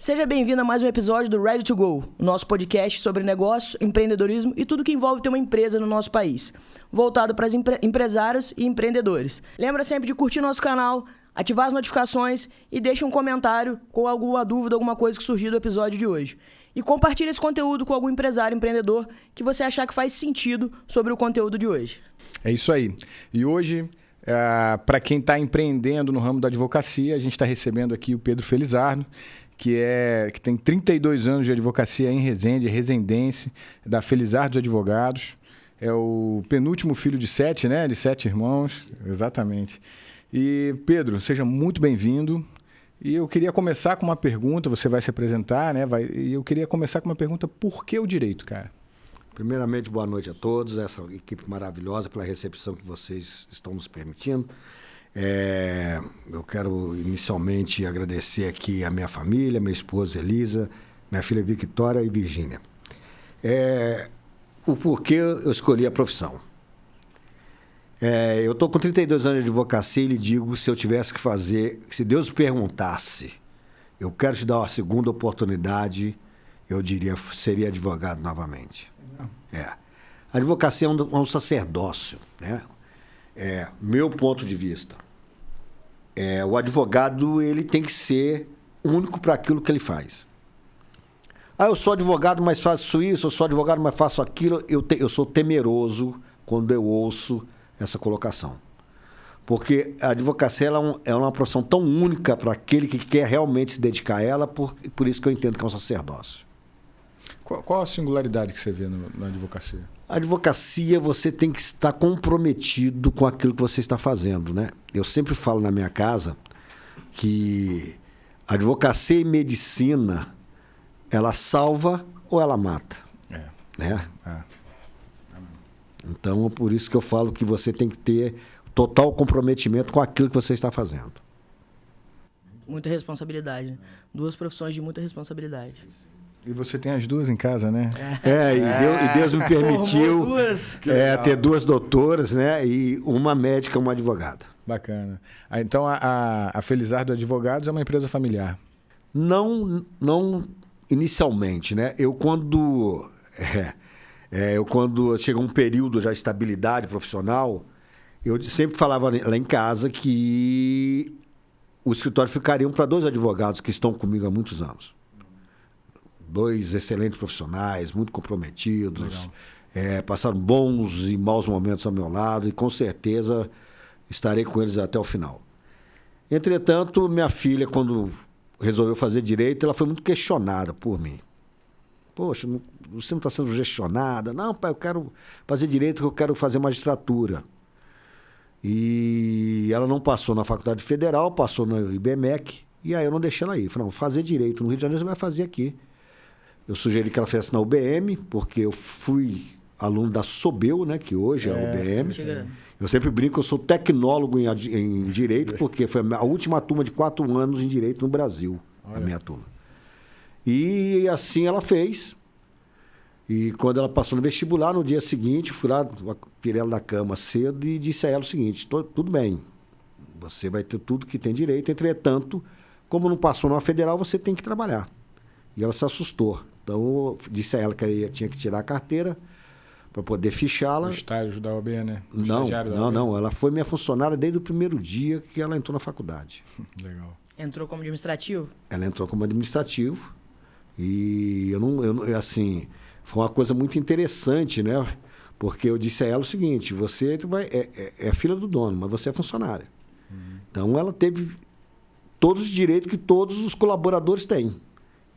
Seja bem-vindo a mais um episódio do Ready to Go, o nosso podcast sobre negócio, empreendedorismo e tudo que envolve ter uma empresa no nosso país, voltado para empresários e empreendedores. Lembra sempre de curtir nosso canal, ativar as notificações e deixa um comentário com alguma dúvida, alguma coisa que surgiu do episódio de hoje. E compartilha esse conteúdo com algum empresário, empreendedor que você achar que faz sentido sobre o conteúdo de hoje. É isso aí. E hoje, para quem está empreendendo no ramo da advocacia, a gente está recebendo aqui o Pedro Felizardo, que tem 32 anos de advocacia em Resende, é resendense, da Felizardo Advogados. É o penúltimo filho de 7, né? De 7 irmãos, exatamente. E, Pedro, seja muito bem-vindo. E eu queria começar com uma pergunta, você vai se apresentar, né? E eu queria começar com uma pergunta, por que o direito, cara? Primeiramente, boa noite a todos, essa equipe maravilhosa pela recepção que vocês estão nos permitindo. Eu quero inicialmente agradecer aqui a minha família, minha esposa Elisa, minha filha Victoria e Virgínia. O porquê eu escolhi a profissão. Eu estou com 32 anos de advocacia e lhe digo, se eu tivesse que fazer, se Deus perguntasse, eu quero te dar uma segunda oportunidade, eu diria, seria advogado novamente. A advocacia é um sacerdócio, né? Meu ponto de vista. O advogado ele tem que ser único para aquilo que ele faz. Eu sou advogado, mas faço isso, eu sou advogado, mas faço aquilo. Eu sou temeroso quando eu ouço essa colocação. Porque a advocacia é uma profissão tão única para aquele que quer realmente se dedicar a ela, por isso que eu entendo que é um sacerdócio. Qual a singularidade que você vê na advocacia? A advocacia, você tem que estar comprometido com aquilo que você está fazendo, né? Eu sempre falo na minha casa que advocacia e medicina, ela salva ou ela mata. Né? Então, por isso que eu falo que você tem que ter total comprometimento com aquilo que você está fazendo. Muita responsabilidade. Duas profissões de muita responsabilidade. E você tem as duas em casa, né? E Deus me permitiu ter duas doutoras, né? E uma médica e uma advogada. Bacana. Então, a Felizardo Advogados é uma empresa familiar? Não inicialmente, né? Quando chega um período já de estabilidade profissional, eu sempre falava lá em casa que o escritório ficaria para 2 advogados que estão comigo há muitos anos. 2 excelentes profissionais, muito comprometidos, passaram bons e maus momentos ao meu lado e com certeza estarei com eles até o final. Entretanto, minha filha, quando resolveu fazer direito, ela foi muito questionada por mim. Poxa, você não está sendo gestionada? Não, pai, eu quero fazer direito, eu quero fazer magistratura. E ela não passou na Faculdade Federal, passou no IBMEC, e aí eu não deixei ela ir. Falei, não, fazer direito no Rio de Janeiro você vai fazer aqui. Eu sugeri que ela fizesse na UBM, porque eu fui aluno da Sobel, né, que hoje é a UBM. Eu sempre brinco que eu sou tecnólogo em Direito, porque foi a última turma de 4 anos em Direito no Brasil, a minha turma. E assim ela fez. E quando ela passou no vestibular, no dia seguinte, fui lá, tirei ela da cama cedo e disse a ela o seguinte, tudo bem, você vai ter tudo que tem direito, entretanto, como não passou numa federal, você tem que trabalhar. E ela se assustou. Então, eu disse a ela que ela tinha que tirar a carteira para poder fichá-la. O estágio da OAB, né? Não. Ela foi minha funcionária desde o primeiro dia que ela entrou na faculdade. Legal. Entrou como administrativo? Ela entrou como administrativo. E assim, foi uma coisa muito interessante, né? Porque eu disse a ela o seguinte, você é filha do dono, mas você é funcionária. Então, ela teve todos os direitos que todos os colaboradores têm.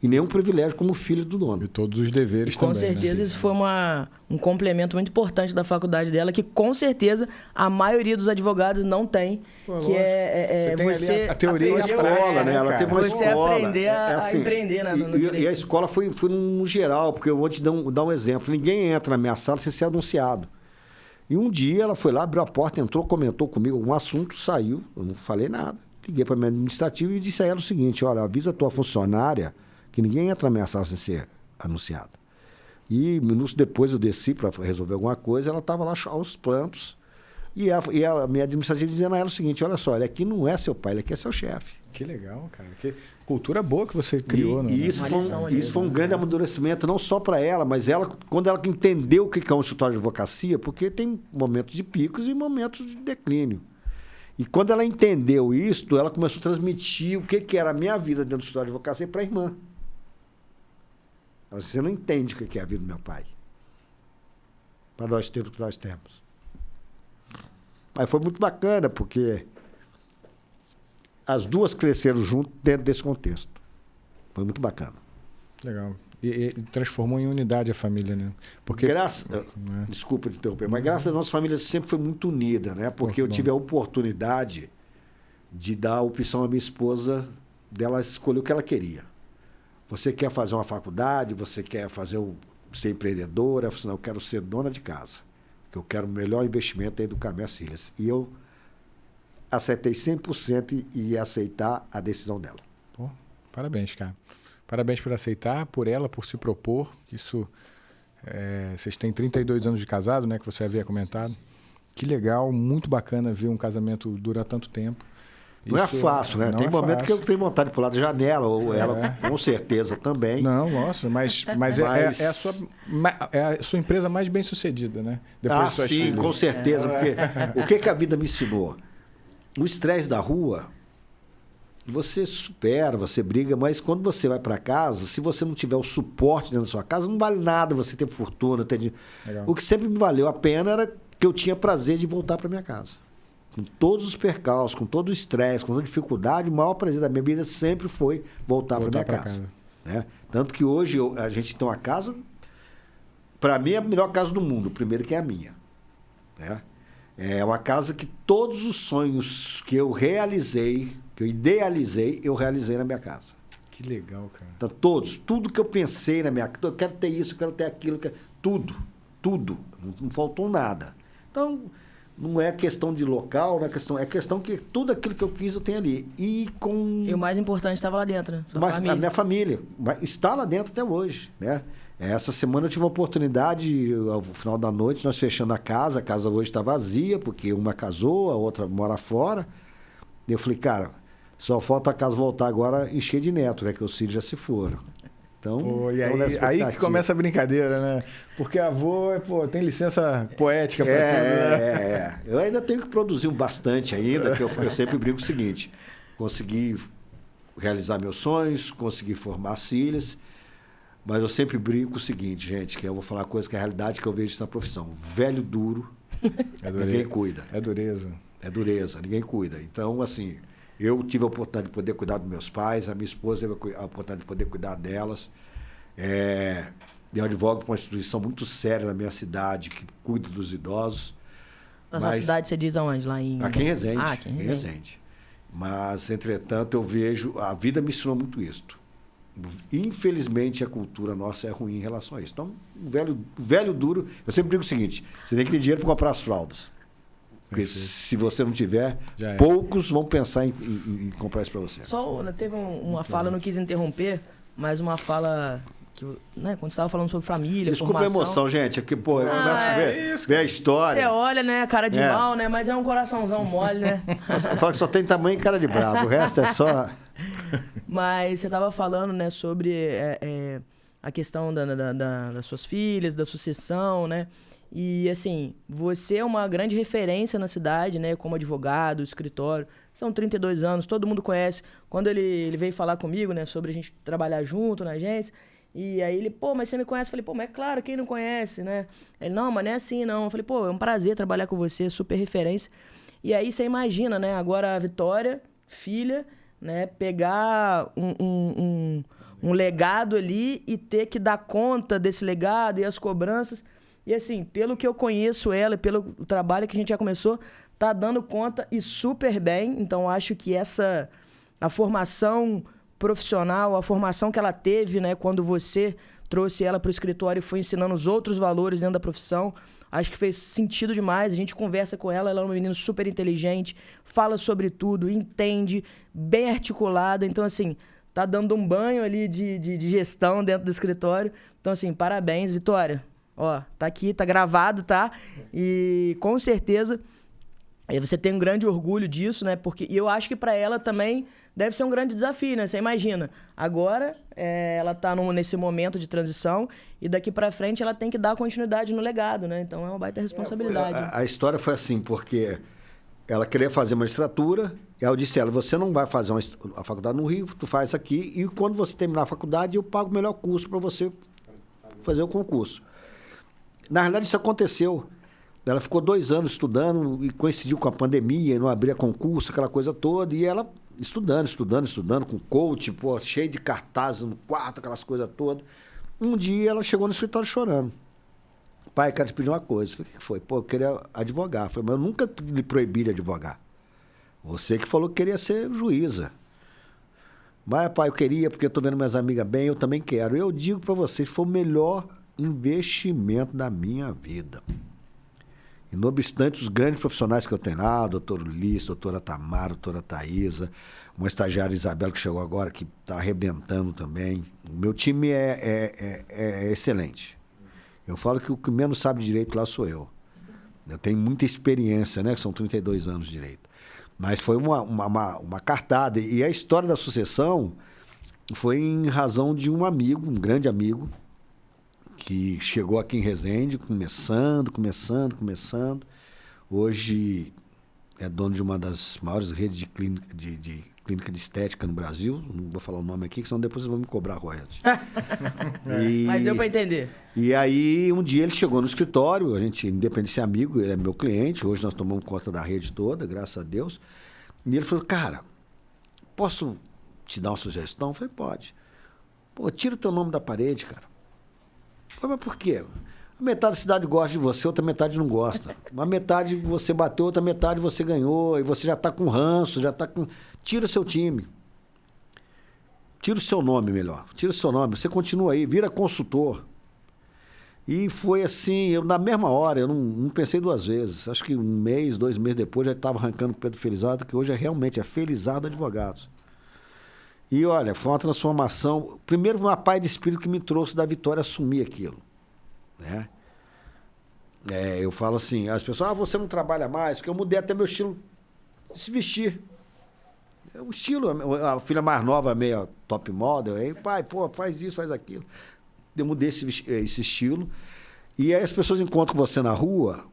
E nenhum privilégio como filho do dono. E todos os deveres também. Com certeza, né? Isso foi um complemento muito importante da faculdade dela, que com certeza a maioria dos advogados não tem. A teoria e a escola, né? Ela teve uma você escola. Aprender a empreender no direito. E a escola foi no geral, porque eu vou te dar um exemplo. Ninguém entra na minha sala sem ser anunciado. E um dia ela foi lá, abriu a porta, entrou, comentou comigo um assunto, saiu, eu não falei nada. Liguei para a minha administrativa e disse a ela o seguinte, olha, avisa a tua funcionária que ninguém entra na minha sala sem ser anunciado. E minutos depois eu desci para resolver alguma coisa, ela estava lá aos prantos. E a minha administrativa dizendo a ela o seguinte, olha só, ele aqui não é seu pai, ele aqui é seu chefe. Que legal, cara. Que cultura boa que você criou. E isso foi um grande amadurecimento, não só para ela, mas ela, quando ela entendeu o que é um escritório de advocacia, porque tem momentos de picos e momentos de declínio. E quando ela entendeu isso, ela começou a transmitir o que era a minha vida dentro do escritório de advocacia para a irmã. Ela disse, você não entende o que é a vida do meu pai. Para nós termos o que nós temos. Mas foi muito bacana, porque as duas cresceram junto dentro desse contexto. Foi muito bacana. Legal. E transformou em unidade a família, né? Porque Desculpa te interromper, mas graças a nossa família sempre foi muito unida, né? Porque eu tive a oportunidade de dar a opção à minha esposa dela escolher o que ela queria. Você quer fazer uma faculdade, você quer ser empreendedora, eu falei, eu quero ser dona de casa. Que eu quero o melhor investimento é educar minhas filhas. E eu aceitei 100% e ia aceitar a decisão dela. Pô, parabéns, cara. Parabéns por aceitar, por ela, por se propor. Isso, vocês têm 32 anos de casado, né? Que você havia comentado. Que legal, muito bacana ver um casamento durar tanto tempo. Não é fácil, né? Tem momento que eu tenho vontade de pular da janela, ou ela com certeza também. Não, nossa, mas é a sua empresa mais bem sucedida, né? Depois de suas filhas. Com certeza. Porque o que a vida me ensinou? O estresse da rua, você supera, você briga, mas quando você vai para casa, se você não tiver o suporte dentro da sua casa, não vale nada você ter fortuna, ter dinheiro. O que sempre me valeu a pena era que eu tinha prazer de voltar para minha casa. Com todos os percalços, com todo o estresse, com toda a dificuldade, o maior prazer da minha vida sempre foi voltar para minha casa. Né? Tanto que hoje a gente tem uma casa, para mim é a melhor casa do mundo, primeiro que é a minha. Né? É uma casa que todos os sonhos que eu realizei, que eu idealizei, eu realizei na minha casa. Que legal, cara. Então, tudo que eu pensei na minha casa, eu quero ter isso, eu quero ter aquilo, tudo. Não faltou nada. Então, não é questão de local, não é questão que tudo aquilo que eu quis eu tenho ali. E o mais importante estava lá dentro, né? A minha família está lá dentro até hoje, né? Essa semana eu tive a oportunidade, ao final da noite, nós fechando a casa hoje está vazia, porque uma casou, a outra mora fora. E eu falei, cara, só falta a casa voltar agora e cheia de neto, né? Que os filhos já se foram. Então, e aí que começa a brincadeira, né? Porque avô tem licença poética para tudo, né? Eu ainda tenho que produzir bastante ainda, que eu sempre brinco o seguinte, consegui realizar meus sonhos, consegui formar as filhas, mas eu sempre brinco o seguinte, gente, que eu vou falar uma coisa que é a realidade que eu vejo na profissão. Velho duro, ninguém cuida. É dureza. É dureza, ninguém cuida. Então, assim, eu tive a oportunidade de poder cuidar dos meus pais, a minha esposa teve a oportunidade de poder cuidar delas. Eu advogo para uma instituição muito séria na minha cidade, que cuida dos idosos. Na sua cidade você diz aonde? Aqui em Resende. Aqui em Resende. Mas, entretanto, eu vejo... A vida me ensinou muito isso. Infelizmente, a cultura nossa é ruim em relação a isso. Então, o velho duro... Eu sempre digo o seguinte, você tem que ter dinheiro para comprar as fraldas. Porque se você não tiver, poucos vão pensar em comprar isso para você. Teve uma fala, eu não quis interromper, mas uma fala... Quando você estava falando sobre família, desculpa formação... a emoção, gente. Aqui, eu começo a ver a história. Você olha, né? Cara de mal, né? Mas é um coraçãozão mole, né? Eu falo que só tem tamanho e cara de bravo. O resto é só... Mas você estava falando, né? Sobre a questão das suas filhas, da sucessão, né? E, assim, você é uma grande referência na cidade, né? Como advogado, escritório. São 32 anos, todo mundo conhece. Quando ele veio falar comigo, né? Sobre a gente trabalhar junto na agência... E aí ele, mas você me conhece? Eu falei, mas é claro, quem não conhece, né? Ele, não, mas não é assim, não. Eu falei, é um prazer trabalhar com você, super referência. E aí você imagina, né? Agora a Vitória, filha, né? Pegar um legado ali e ter que dar conta desse legado e as cobranças. E assim, pelo que eu conheço ela, pelo trabalho que a gente já começou, tá dando conta e super bem. Então acho que a formação profissional, a formação que ela teve, né, quando você trouxe ela para o escritório e foi ensinando os outros valores dentro da profissão, acho que fez sentido demais. A gente conversa com ela, ela é uma menina super inteligente, fala sobre tudo, entende, bem articulada. Então, assim, tá dando um banho ali de gestão dentro do escritório. Então, assim, parabéns, Vitória. Ó, tá aqui, tá gravado, tá? E com certeza Aí você tem um grande orgulho disso, né? E eu acho que para ela também deve ser um grande desafio, né? Você imagina, agora ela está nesse momento de transição e daqui para frente ela tem que dar continuidade no legado, né? Então é uma baita responsabilidade. A história foi assim, porque ela queria fazer magistratura, e eu disse a ela, você não vai fazer a faculdade no Rio, tu faz aqui, e quando você terminar a faculdade, eu pago o melhor curso para você fazer o concurso. Na realidade, isso aconteceu. Ela ficou 2 anos estudando e coincidiu com a pandemia, não abria concurso, aquela coisa toda. E ela estudando, com coach, pô, cheio de cartazes no quarto, aquelas coisas todas. Um dia ela chegou no escritório chorando. Pai, quero te pedir uma coisa. Eu falei, o que foi? Pô, eu queria advogar. Eu falei, mas eu nunca lhe proibi de advogar. Você que falou que queria ser juíza. Mas, pai, eu queria, porque eu estou vendo minhas amigas bem, eu também quero. Eu digo para vocês, foi o melhor investimento da minha vida. E, não obstante, os grandes profissionais que eu tenho lá, doutor Ulisses, doutora Tamara, doutora Thaisa, uma estagiária Isabela que chegou agora, que está arrebentando também. O meu time é excelente. Eu falo que o que menos sabe de direito lá sou eu. Eu tenho muita experiência, né? Que são 32 anos de direito. Mas foi uma cartada. E a história da sucessão foi em razão de um amigo, um grande amigo, que chegou aqui em Resende, começando. Hoje é dono de uma das maiores redes de clínica de estética no Brasil. Não vou falar o nome aqui, senão depois vocês vão me cobrar royalties. Mas deu para entender. E aí, um dia ele chegou no escritório, a gente, independente de ser amigo, ele é meu cliente, hoje nós tomamos conta da rede toda, graças a Deus. E ele falou, cara, posso te dar uma sugestão? Eu falei, pode. Pô, tira o teu nome da parede, cara. Mas por quê? A metade da cidade gosta de você, outra metade não gosta. Uma metade você bateu, outra metade você ganhou, e você já está com ranço, já está com... Tira o seu time. Tira o seu nome, melhor. Tira o seu nome. Você continua aí, vira consultor. E foi assim, eu na mesma hora, eu não pensei 2 vezes. Acho que 1 mês, 2 meses depois, já estava arrancando o Pedro Felizardo, que hoje realmente é Felizardo Advogados. E olha, foi uma transformação. Primeiro, uma paz de espírito que me trouxe da Vitória assumir aquilo. Né? Eu falo assim, as pessoas, você não trabalha mais, porque eu mudei até meu estilo de se vestir. O estilo, a filha mais nova, meio top model, aí, pai, pô, faz isso, faz aquilo. Eu mudei esse estilo. E aí as pessoas encontram você na rua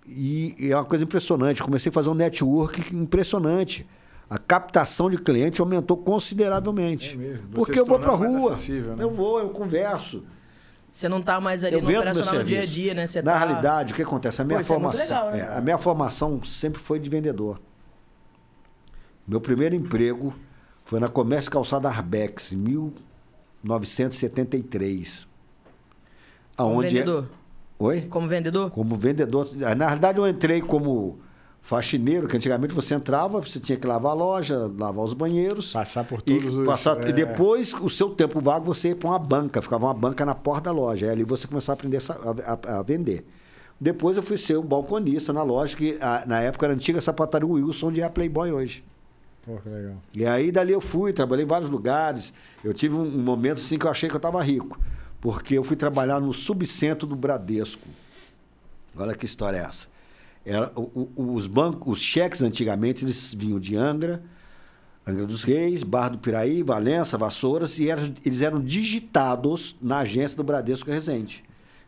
e é uma coisa impressionante. Comecei a fazer um network impressionante. A captação de cliente aumentou consideravelmente. É mesmo. Porque eu vou para a rua, né? Eu converso. Você não está mais ali no operacional no dia a dia, né? Na realidade, o que acontece? A minha formação, legal, né? A minha formação sempre foi de vendedor. Meu primeiro emprego foi na Comércio Calçada Arbex, em 1973. Como vendedor? Oi? Como vendedor? Como vendedor. Na realidade, eu entrei como faxineiro, que antigamente você entrava, você tinha que lavar a loja, lavar os banheiros. Passar por todos os... E depois, o seu tempo vago, você ia para uma banca. Ficava uma banca na porta da loja. Aí ali você começava a aprender a vender. Depois eu fui ser o balconista na loja, que na época era a antiga sapataria Wilson, onde é a Playboy hoje. Pô, que legal. E aí dali eu fui, trabalhei em vários lugares. Eu tive um momento assim que eu achei que eu estava rico. Porque eu fui trabalhar no subcentro do Bradesco. Olha que história é essa. Os bancos, os cheques antigamente, eles vinham de Angra dos Reis, Barra do Piraí, Valença, Vassouras, e eles eram digitados na agência do Bradesco Resende.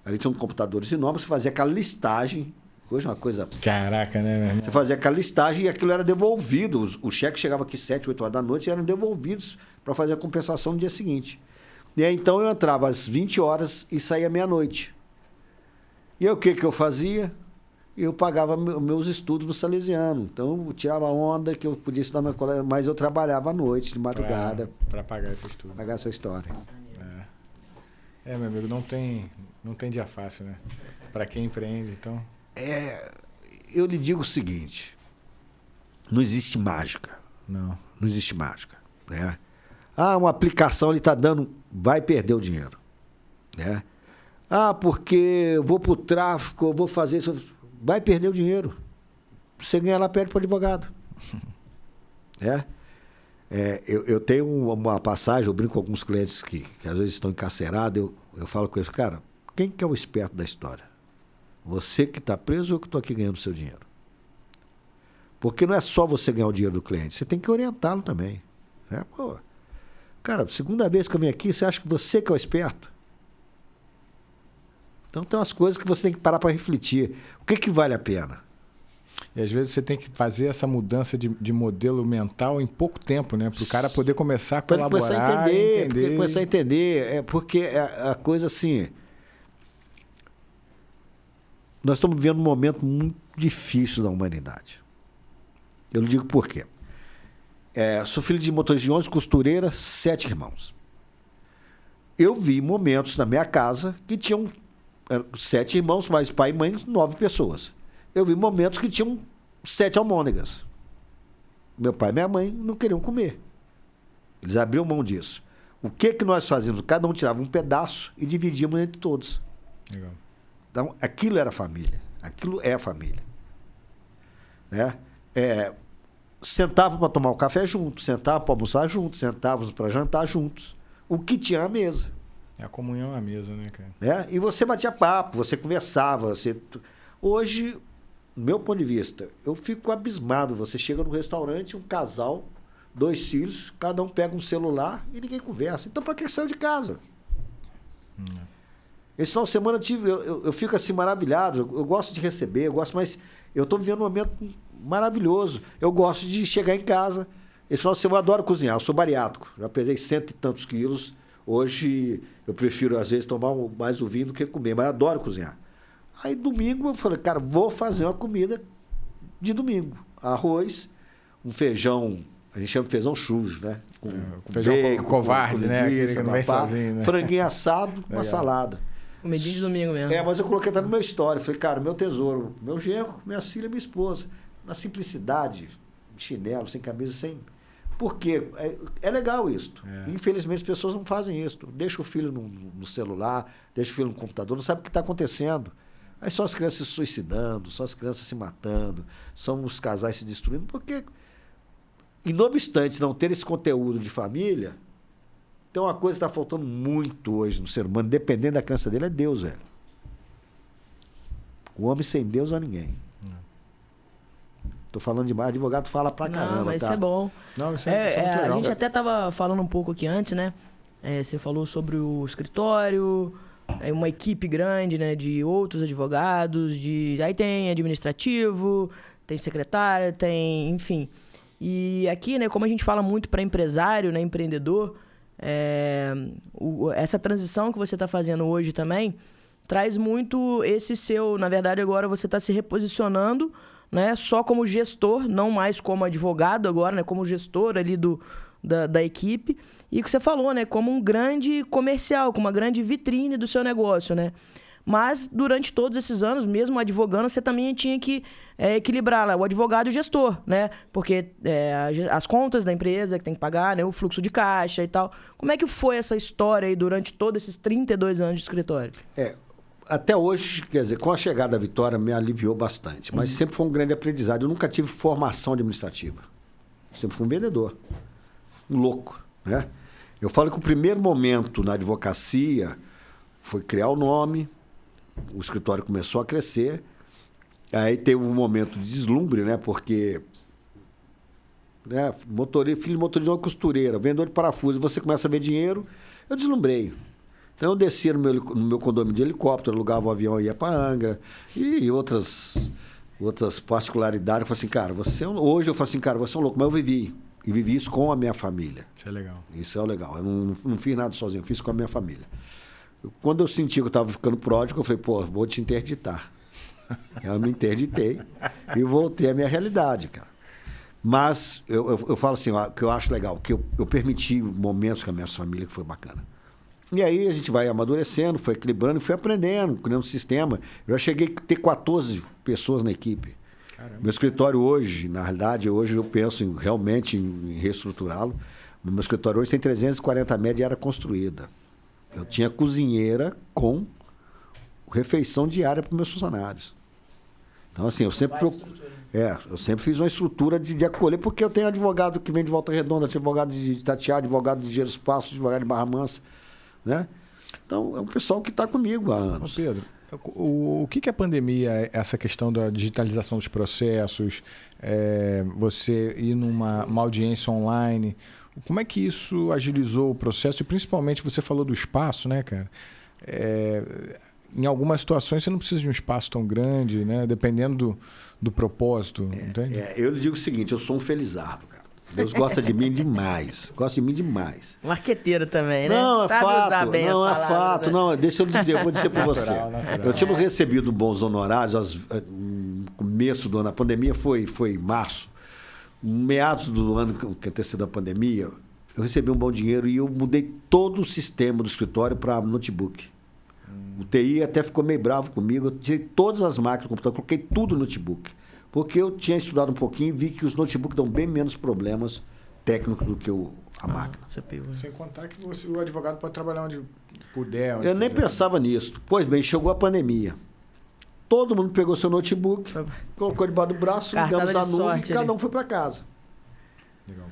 Ali tinham computadores enormes, você fazia aquela listagem. Hoje é uma coisa... Caraca, né, meu irmão? Você fazia aquela listagem e aquilo era devolvido. Os cheques chegavam aqui 7, 8 horas da noite e eram devolvidos para fazer a compensação no dia seguinte. E aí, então, eu entrava às 20 horas e saía meia-noite. E aí, o que eu fazia? Eu pagava meus estudos no Salesiano. Então, eu tirava onda que eu podia estudar na colégio, mas eu trabalhava à noite, de madrugada. Para pagar esse estudo. Pagar essa história. Meu amigo, não tem dia fácil, né? Para quem empreende, então... Eu lhe digo o seguinte, não existe mágica. Não existe mágica, né? Uma aplicação ele está dando, vai perder o dinheiro, né? Porque eu vou para o tráfico, eu vou fazer isso, vai perder o dinheiro. Você ganha lá, perde para o advogado. Eu tenho uma passagem, eu brinco com alguns clientes que às vezes estão encarcerados, eu falo com eles, cara, quem que é o esperto da história? Você que está preso ou que estou aqui ganhando seu dinheiro? Porque não é só você ganhar o dinheiro do cliente, você tem que orientá-lo também. Né? Pô, cara, segunda vez que eu venho aqui, você acha que você que é o esperto? Então tem umas coisas que você tem que parar para refletir. O que vale a pena? E às vezes você tem que fazer essa mudança de modelo mental em pouco tempo, né? Para o cara poder começar a colaborar. Começar a entender. Começar a entender. Porque a coisa assim... Nós estamos vivendo um momento muito difícil da humanidade. Eu não digo por quê. Sou filho de motorista de 11 costureira, 7 irmãos. Eu vi momentos na minha casa que tinham 7 irmãos, mais pai e mãe, 9 pessoas. Eu vi momentos que tinham 7 almôndegas. Meu pai e minha mãe não queriam comer. Eles abriam mão disso. O que nós fazíamos? Cada um tirava um pedaço e dividíamos entre todos. Legal. Então, aquilo era família. Aquilo é família. Né? Sentavam para tomar um café juntos, sentavam para almoçar juntos, sentávamos para jantar juntos. O que tinha à mesa. É a comunhão à mesa, né, cara? E você batia papo, você conversava. Hoje, do meu ponto de vista, eu fico abismado. Você chega no restaurante, um casal, 2 filhos, cada um pega um celular e ninguém conversa. Então, para que saiu de casa? Esse final de semana eu fico assim maravilhado. Eu gosto de receber, mas eu estou vivendo um momento maravilhoso. Eu gosto de chegar em casa. Esse final de semana eu adoro cozinhar. Eu sou bariátrico, já pesei 100 e tantos quilos. Hoje eu prefiro, às vezes, tomar mais o vinho do que comer, mas eu adoro cozinhar. Aí domingo eu falei, cara, vou fazer uma comida de domingo. Arroz, um feijão, a gente chama de feijão sujo, né? Com feijão bacon, covarde, com né? linguiça, Aquele que não vem sozinho, né? franguinho assado, uma salada. Comidinha de domingo mesmo. Mas eu coloquei até no meu story. Falei, cara, meu tesouro, meu genro, minhas filhas, minha esposa. Na simplicidade, chinelo, sem camisa, sem... Por quê? É legal isso. Infelizmente, as pessoas não fazem isso. Deixa o filho no celular, deixa o filho no computador, não sabe o que está acontecendo. Aí só as crianças se suicidando, só as crianças se matando, são os casais se destruindo, porque, e não obstante não ter esse conteúdo de família, tem uma coisa que está faltando muito hoje no ser humano, dependendo da crença dele, é Deus, velho. O homem sem Deus não é ninguém. Tô falando demais, advogado fala pra caramba. Não, mas tá? isso é bom. Não, isso é muito legal. A gente até tava falando um pouco aqui antes, né? Você falou sobre o escritório, uma equipe grande, né? De outros advogados, aí tem administrativo, tem secretária, tem, enfim. E aqui, né? Como a gente fala muito para empresário, né? Empreendedor, essa transição que você está fazendo hoje também traz muito esse seu... Na verdade, agora você está se reposicionando, né, só como gestor, não mais como advogado agora, né, como gestor ali da equipe. E o que você falou, né, como um grande comercial, como uma grande vitrine do seu negócio, né? Mas durante todos esses anos, mesmo advogando, você também tinha que equilibrar lá, o advogado e o gestor, né? Porque as contas da empresa que tem que pagar, né, o fluxo de caixa e tal. Como é que foi essa história aí durante todos esses 32 anos de escritório? Até hoje, quer dizer, com a chegada da Vitória me aliviou bastante, mas sempre foi um grande aprendizado. Eu nunca tive formação administrativa. Sempre fui um vendedor. Um louco, né? Eu falo que o primeiro momento na advocacia foi criar o nome, o escritório começou a crescer, aí teve um momento de deslumbre, né? Porque filho de motorista de uma costureira, vendedor de parafuso, você começa a ver dinheiro, eu deslumbrei. Então, eu descia no meu condomínio de helicóptero, alugava o avião e ia para Angra. E outras particularidades. Eu falei assim, cara, hoje eu falo assim, cara, você é um louco. Mas eu vivi. E vivi isso com a minha família. Isso é legal. Isso é o legal. Eu não fiz nada sozinho, eu fiz com a minha família. Quando eu senti que eu estava ficando pródigo, eu falei, vou te interditar. Eu me interditei e voltei à minha realidade, cara. Mas eu falo assim, ó, que eu acho legal, que eu permiti momentos com a minha família que foi bacana. E aí a gente vai amadurecendo, foi equilibrando e foi aprendendo, criando um sistema. Eu já cheguei a ter 14 pessoas na equipe. Caramba. Meu escritório hoje, na realidade, hoje eu penso realmente em reestruturá-lo. Meu escritório hoje tem 340 metros de área construída. Eu tinha prozinheira com refeição diária para os meus funcionários. Então, assim, eu sempre fiz uma estrutura de acolher, porque eu tenho advogado que vem de Volta Redonda, advogado de Itatiaia, advogado de Engenheiros Passos, advogado de Barra Mansa. Né? Então, é um pessoal que está comigo há anos. Pedro, O que a pandemia, essa questão da digitalização dos processos, você ir numa audiência online, como é que isso agilizou o processo? E principalmente você falou do espaço, né, cara? Em algumas situações você não precisa de um espaço tão grande, né? Dependendo do propósito, entende? Eu lhe digo o seguinte, eu sou um felizardo, cara. Deus gosta de mim demais. Gosta de mim demais. Marqueteiro também, né? Não, é Sabe usar fato. bem Não, as é palavras, fato. né? Não, deixa eu dizer, eu vou dizer para você. Natural. Eu tinha recebido bons honorários no começo do ano. A pandemia foi em março. Meados do ano que antecedeu a pandemia, eu recebi um bom dinheiro e eu mudei todo o sistema do escritório para notebook. O TI até ficou meio bravo comigo. Eu tirei todas as máquinas do computador, coloquei tudo no notebook. Porque eu tinha estudado um pouquinho e vi que os notebooks dão bem menos problemas técnicos do que a máquina. Sem contar que o advogado pode trabalhar onde puder. Onde Eu nem pensava nisso. Pois bem, chegou a pandemia. Todo mundo pegou seu notebook, colocou debaixo do braço, ligamos a nuvem e cada um foi para casa. Legal.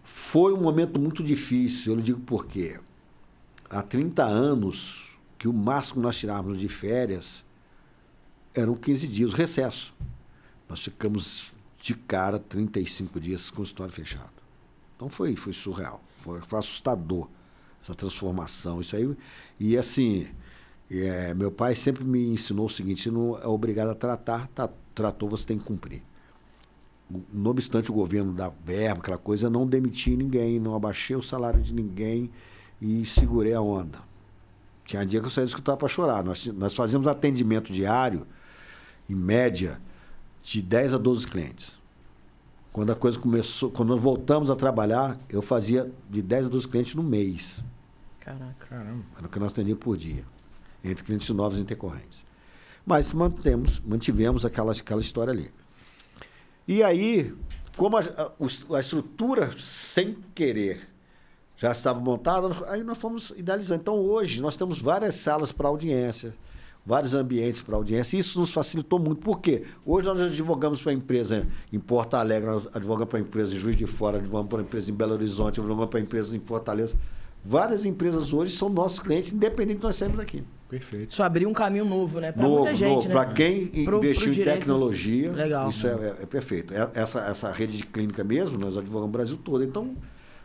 Foi um momento muito difícil. Eu lhe digo por quê. Há 30 anos que o máximo que nós tirávamos de férias eram 15 dias, recesso. Nós ficamos de cara 35 dias com o escritório fechado. Então foi surreal, foi assustador essa transformação. Isso aí, e assim, meu pai sempre me ensinou o seguinte: você não é obrigado a tratar, tratou, você tem que cumprir. Não obstante o governo dar verba, aquela coisa, eu não demiti ninguém, não abaixei o salário de ninguém e segurei a onda. Tinha dia que eu saía do escritório para chorar. Nós fazíamos atendimento diário, em média, de 10 a 12 clientes. Quando a coisa começou, quando nós voltamos a trabalhar, eu fazia de 10 a 12 clientes no mês. Caraca. Caramba. Era o que nós atendíamos por dia, entre clientes novos e intercorrentes. Mas mantivemos aquela história ali. E aí, como a estrutura, sem querer, já estava montada, aí nós fomos idealizando. Então, hoje, nós temos várias salas para audiência, vários ambientes para audiência. Isso nos facilitou muito. Por quê? Hoje nós advogamos para a empresa em Porto Alegre, nós advogamos para a empresa em Juiz de Fora, advogamos para a empresa em Belo Horizonte, advogamos para a empresa em Fortaleza. Várias empresas hoje são nossos clientes, independente de nós sairmos daqui. Perfeito. Isso abriu um caminho novo, né? Para muita gente, né? Para quem investiu em tecnologia, legal. Isso é perfeito. Essa rede de clínica mesmo, nós advogamos o Brasil todo. Então,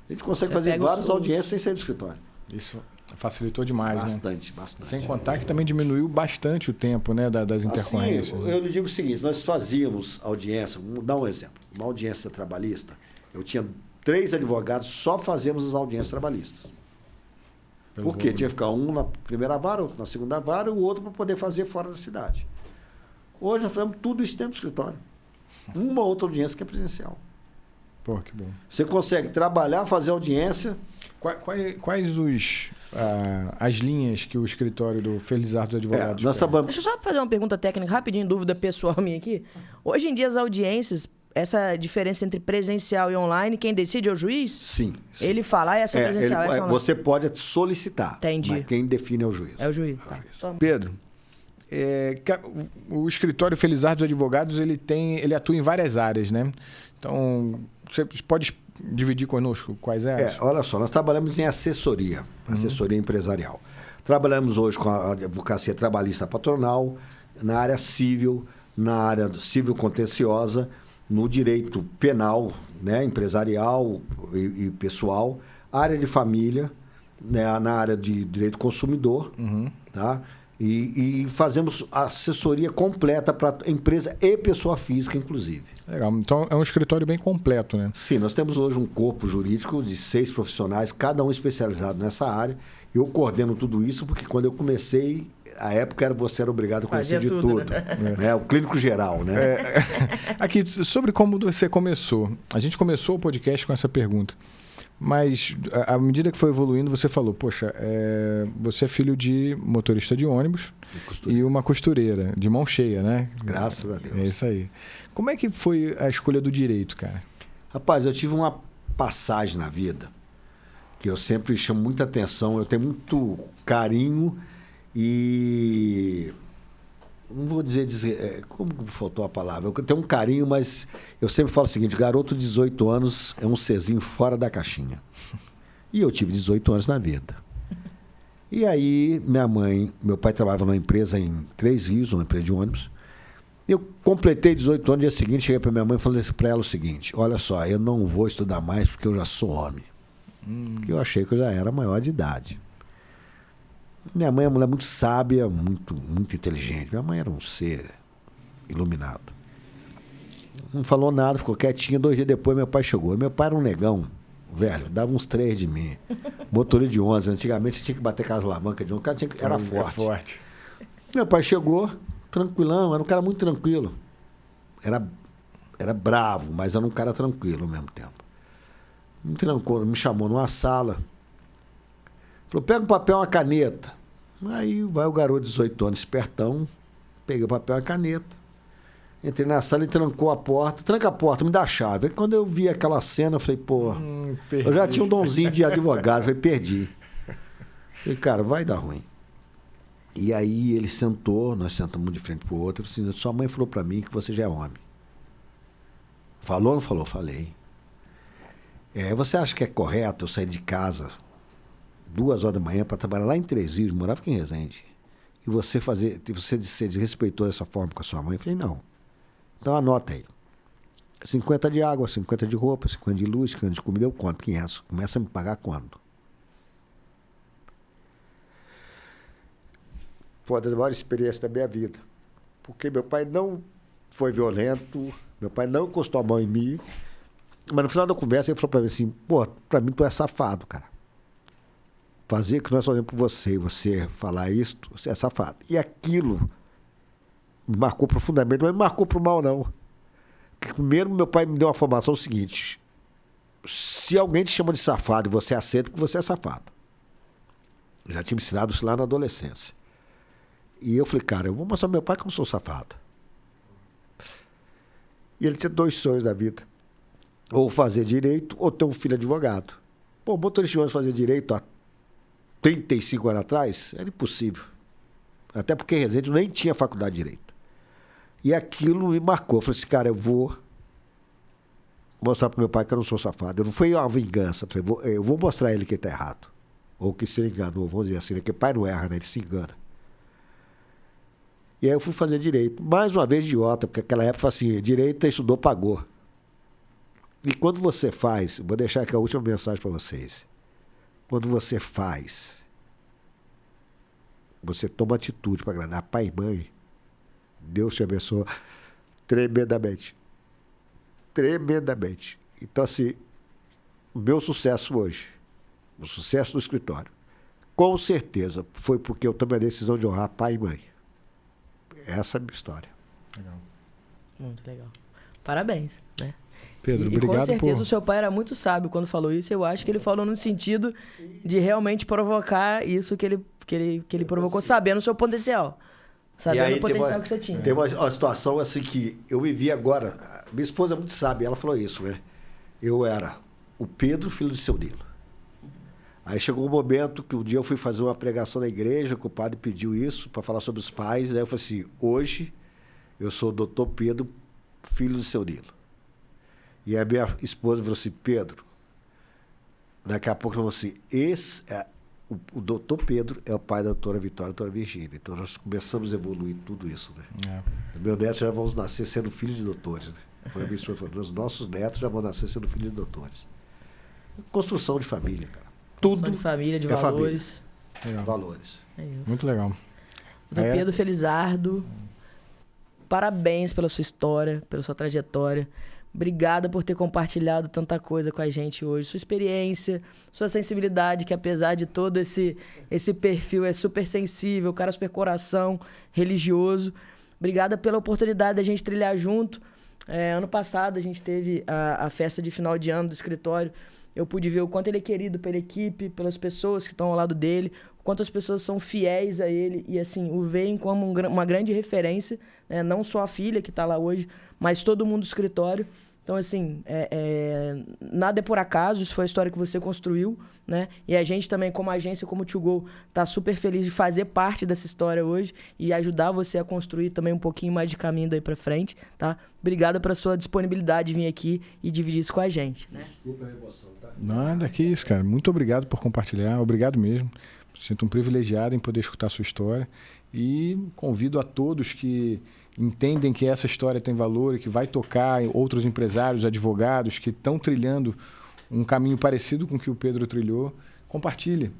a gente consegue fazer várias audiências sem sair do escritório. Isso facilitou demais, bastante. Sem contar que também diminuiu bastante o tempo, né, das intercorrências. Assim, eu lhe digo o seguinte, nós fazíamos audiência, vamos dar um exemplo, uma audiência trabalhista, eu tinha 3 advogados, só fazíamos as audiências trabalhistas. Por quê? Tinha que ficar um na primeira vara, outro na segunda vara e o outro para poder fazer fora da cidade. Hoje nós fazemos tudo isso dentro do escritório. Uma outra audiência que é presencial. Pô, que bom. Você consegue trabalhar, fazer audiência. Quais as linhas que o escritório do Felizardo Advogados... Nós trabalhamos... Deixa eu só fazer uma pergunta técnica, rapidinho, dúvida pessoal minha aqui. Hoje em dia as audiências, essa diferença entre presencial e online, quem decide é o juiz? Sim. Ele fala, essa é presencial, essa online. Você pode solicitar, Entendi. Mas quem define é o juiz. É o juiz. É o Tá. juiz. Pedro, o escritório Felizardo Advogados, ele atua em várias áreas, né? Então, você pode dividir conosco quais é? Olha só, nós trabalhamos em assessoria empresarial. Trabalhamos hoje com a advocacia trabalhista patronal, na área civil, na área civil contenciosa, no direito penal, né, empresarial e pessoal, área de família, né, na área de direito consumidor, tá? E fazemos assessoria completa para empresa e pessoa física, inclusive. Legal. Então, é um escritório bem completo, né? Sim, nós temos hoje um corpo jurídico de 6 profissionais, cada um especializado nessa área. Eu coordeno tudo isso porque quando eu comecei, a época você era obrigado a conhecer de tudo. Né? O clínico geral, né? Aqui, sobre como você começou. A gente começou o podcast com essa pergunta. Mas, à medida que foi evoluindo, você falou, poxa, você é filho de motorista de ônibus e uma costureira, de mão cheia, né? Graças a Deus. É isso aí. Como é que foi a escolha do direito, cara? Rapaz, eu tive uma passagem na vida que eu sempre chamo muita atenção, eu tenho muito carinho e... Não vou dizer como faltou a palavra. Eu tenho um carinho, mas eu sempre falo o seguinte, garoto de 18 anos é um serzinho fora da caixinha. E eu tive 18 anos na vida. E aí, meu pai trabalhava numa empresa em Três Rios, uma empresa de ônibus. Eu completei 18 anos, no dia seguinte cheguei para minha mãe e falei para ela o seguinte: olha só, eu não vou estudar mais porque eu já sou homem. Porque eu achei que eu já era maior de idade. Minha mãe é uma mulher muito sábia, muito, muito inteligente. Minha mãe era um ser iluminado. Não falou nada, ficou quietinha. 2 dias depois meu pai chegou. Meu pai era um negão, velho, dava uns 3 de mim. Motorista de 11. Antigamente você tinha que bater com as alavancas de 11. O cara era forte. Meu pai chegou, tranquilão, era um cara muito tranquilo. Era bravo, mas era um cara tranquilo ao mesmo tempo. Me trancou, me chamou numa sala. Falou, pega um papel e uma caneta. Aí vai o garoto de 18 anos, espertão. Peguei o papel e a caneta. Entrei na sala e trancou a porta. Tranca a porta, me dá a chave. Aí quando eu vi aquela cena, eu falei, pô, eu já tinha um donzinho de advogado. Eu falei, perdi. Falei, cara, vai dar ruim. E aí ele sentou, nós sentamos um de frente pro outro. Eu falei assim, sua mãe falou pra mim que você já é homem. Falou ou não falou? Falei. Você acha que é correto eu sair de casa 2 horas da manhã para trabalhar lá em Três Rios, morava aqui em Resende, e você ser desrespeitoso dessa forma com a sua mãe? Eu falei, não. Então anota aí. 50 de água, 50 de roupa, 50 de luz, 50 de comida, eu conto 500. Começa a me pagar quando? Foi a maior experiência da minha vida. Porque meu pai não foi violento, meu pai não encostou a mão em mim, mas no final da conversa ele falou para mim assim, pô, para mim tu é safado, cara. Fazer o que nós fazemos por você, você falar isso, você é safado. E aquilo me marcou profundamente, mas não me marcou pro mal, não. Porque primeiro meu pai me deu uma formação seguinte: se alguém te chama de safado e você aceita, porque você é safado. Eu já tinha me ensinado isso lá na adolescência. E eu falei, cara, eu vou mostrar ao meu pai que eu não sou safado. E ele tinha 2 sonhos na vida: ou fazer direito, ou ter um filho advogado. Pô, o motorista de ônibus fazer direito há 35 anos atrás era impossível. Até porque em Resende nem tinha faculdade de direito. E aquilo me marcou. Eu falei assim, cara, eu vou mostrar para meu pai que eu não sou safado. Não foi uma vingança. Eu vou mostrar a ele que ele está errado. Ou que se ele enganou, vamos dizer assim, né? Porque pai não erra, né? Ele se engana. E aí eu fui fazer direito. Mais uma vez idiota, porque naquela época assim, direito estudou, pagou. E quando você faz, vou deixar aqui a última mensagem para vocês. Quando você faz, você toma atitude para agradar pai e mãe, Deus te abençoa tremendamente. Tremendamente. Então, assim, o meu sucesso hoje, o sucesso do escritório, com certeza foi porque eu tomei a decisão de honrar pai e mãe. Essa é a minha história. Legal. Muito legal. Parabéns, né? Pedro, e obrigado. Com certeza o seu pai era muito sábio quando falou isso. Eu acho que ele falou no sentido de realmente provocar isso que ele provocou, sabendo o seu potencial. Sabendo o potencial que você tinha. Tem uma situação assim que eu vivi agora. Minha esposa é muito sábia, ela falou isso, né? Eu era o Pedro, filho de seu Nilo. Aí chegou um momento que um dia eu fui fazer uma pregação na igreja, que o padre pediu isso para falar sobre os pais. Aí eu falei assim, hoje eu sou o doutor Pedro, filho de seu Nilo. E a minha esposa falou assim, Pedro, daqui a pouco ela falou assim, o doutor Pedro é o pai da doutora Vitória e da doutora Virgínia. Então nós começamos a evoluir tudo isso, né? Meus netos já vão nascer sendo filhos de doutores, né? Foi a minha esposa falou, os nossos netos já vão nascer sendo filhos de doutores. Construção de família, cara. Tudo de família, de valores. Valores. É isso. Muito legal. Doutor Pedro Felizardo, parabéns pela sua história, pela sua trajetória. Obrigada por ter compartilhado tanta coisa com a gente hoje. Sua experiência, sua sensibilidade, que apesar de todo esse perfil é super sensível, cara super coração, religioso. Obrigada pela oportunidade da gente trilhar junto. Ano passado a gente teve a festa de final de ano do escritório. Eu pude ver o quanto ele é querido pela equipe, pelas pessoas que estão ao lado dele, o quanto as pessoas são fiéis a ele e, assim, o veem como uma grande referência, né? Não só a filha que está lá hoje, mas todo mundo do escritório. Então, assim, nada é por acaso, isso foi a história que você construiu, né? E a gente também, como agência, como To Go, tá super feliz de fazer parte dessa história hoje e ajudar você a construir também um pouquinho mais de caminho daí para frente, tá? Obrigada pela sua disponibilidade de vir aqui e dividir isso com a gente, né? Desculpa a emoção, tá? Nada, que isso, cara. Muito obrigado por compartilhar, obrigado mesmo. Sinto um privilegiado em poder escutar a sua história e convido a todos que entendem que essa história tem valor e que vai tocar em outros empresários, advogados que estão trilhando um caminho parecido com o que o Pedro trilhou, compartilhe.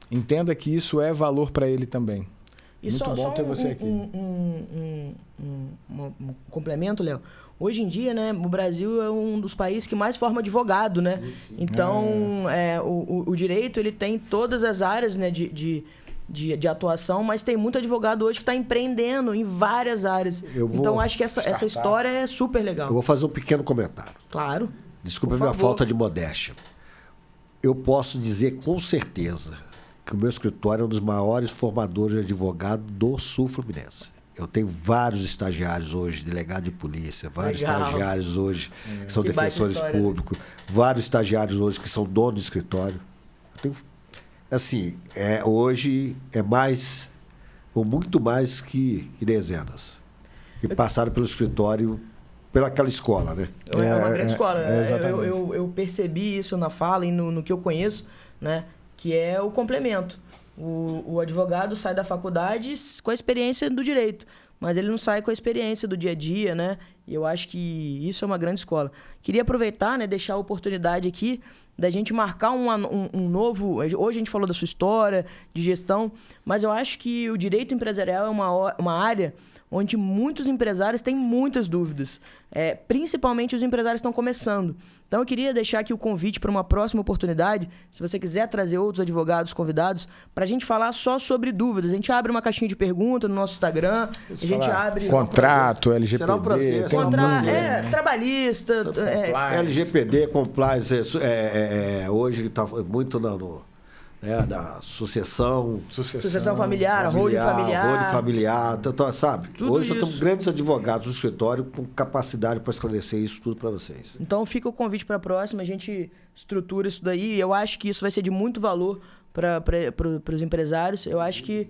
Entenda que isso é valor para ele também. E muito bom ter você aqui. Um complemento, Léo. Hoje em dia, né, o Brasil é um dos países que mais forma advogado, né? Sim. Então, o direito ele tem todas as áreas, né, de atuação, mas tem muito advogado hoje que está empreendendo em várias áreas. Então, acho que essa história é super legal. Eu vou fazer um pequeno comentário. Claro. Desculpa a minha falta de modéstia. Eu posso dizer com certeza que o meu escritório é um dos maiores formadores de advogado do Sul Fluminense. Eu tenho vários estagiários hoje, delegado de polícia, vários estagiários hoje que são defensores públicos, vários estagiários hoje que são donos de escritório. Eu tenho, assim, hoje é mais, ou muito mais que dezenas, que passaram pelo escritório, pelaquela escola, né? É uma grande escola. Eu percebi isso na fala e no que eu conheço, né? Que é o complemento. O advogado sai da faculdade com a experiência do direito, mas ele não sai com a experiência do dia a dia, né? E eu acho que isso é uma grande escola. Queria aproveitar, né, deixar a oportunidade aqui da gente marcar um novo... Hoje a gente falou da sua história, de gestão, mas eu acho que o direito empresarial é uma área onde muitos empresários têm muitas dúvidas, principalmente os empresários que estão começando. Então, eu queria deixar aqui o convite para uma próxima oportunidade, se você quiser trazer outros advogados convidados, para a gente falar só sobre dúvidas. A gente abre uma caixinha de perguntas no nosso Instagram, a gente abre... Contrato, LGPD... Será um prazer. Trabalhista... LGPD, compliance, hoje está muito da sucessão familiar, holding familiar, sabe? Tudo hoje eu isso. tenho grandes advogados no escritório com capacidade para esclarecer isso tudo para vocês. Então fica o convite para a próxima, a gente estrutura isso daí e eu acho que isso vai ser de muito valor para os empresários. Eu acho que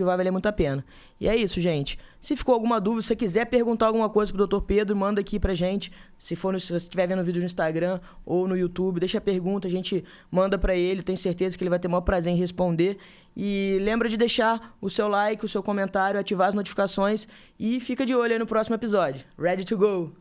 vai valer muito a pena. E é isso, gente. Se ficou alguma dúvida, se você quiser perguntar alguma coisa pro Dr. Pedro, manda aqui pra gente. Se você estiver vendo o vídeo no Instagram ou no YouTube, deixa a pergunta, a gente manda pra ele. Tenho certeza que ele vai ter o maior prazer em responder. E lembra de deixar o seu like, o seu comentário, ativar as notificações e fica de olho aí no próximo episódio. Ready to go!